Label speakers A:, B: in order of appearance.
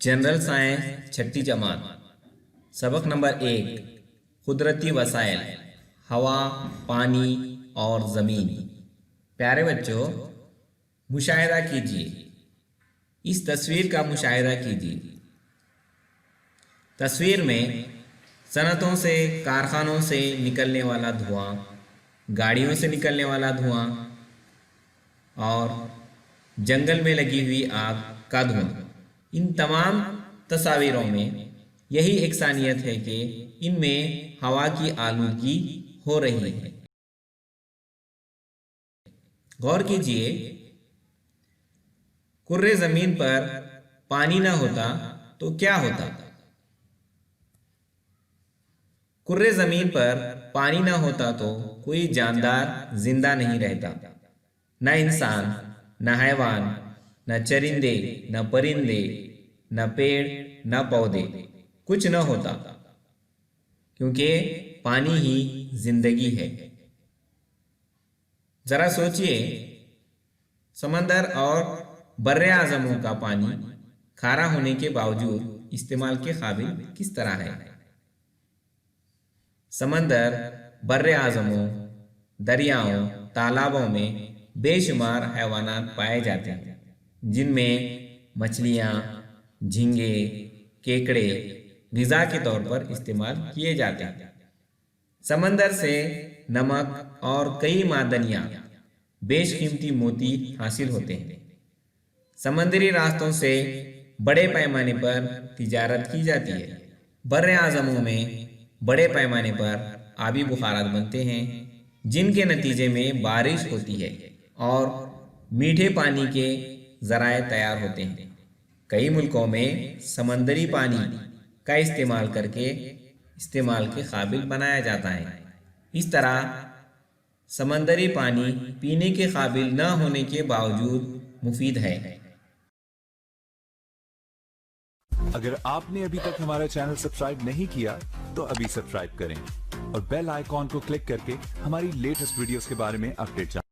A: General science छठी जमात सबक number 1 कुदरती वसाइल हवा, पानी और ज़मीन। प्यारे बच्चों, मुशाहिदा कीजिए, इस तस्वीर का मुशाहिदा कीजिए। तस्वीर में सनतों से, कारखानों से निकलने वाला धुआं, गाड़ियों से निकलने वाला धुआं और जंगल में लगी हुई आग का धुआं, इन तमाम तस्वीरों में यही एकसानियत है कि इनमें हवा की आलूदगी हो रही है। गौर कीजिए, कुर्रे ज़मीन पर पानी ना होता तो क्या होता? कुर्रे ज़मीन पर पानी ना होता तो कोई जानदार जिंदा नहीं रहता, न इंसान, न हैवान, न चरिंदे, न परिंदे, न पेड़, न पौधे, कुछ न होता, क्योंकि पानी ही जिंदगी है। जरा सोचिए, समंदर और बर्रे आज़मों का पानी खारा होने के बावजूद इस्तेमाल के काबिल किस तरह है। समंदर, बर्रे आज़मों, दरियाओं, तालाबों में बेशुमार हैवानात पाए जाते हैं, जिनमें मछलियाँ, झींगे, केकड़े ग़िज़ा के तौर पर इस्तेमाल किए जाते हैं। समंदर से नमक और कई मादनियाँ, बेशकीमती मोती हासिल होते हैं। समंदरी रास्तों से बड़े पैमाने पर तिजारत की जाती है। बर्रे आज़मों में बड़े पैमाने पर आबी बुखारात बनते हैं, जिनके नतीजे में बारिश होती है और मीठे पानी के ज़राए तैयार होते हैं। कई मुल्कों में समंदरी पानी का इस्तेमाल के काबिल बनाया जाता है। इस तरह समंदरी पानी पीने के काबिल न होने के बावजूद मुफीद है।
B: अगर आपने अभी तक हमारा चैनल सब्सक्राइब नहीं किया तो अभी सब्सक्राइब करें और बेल आइकॉन को क्लिक करके हमारी लेटेस्ट वीडियोस के बारे में अपडेट जानें।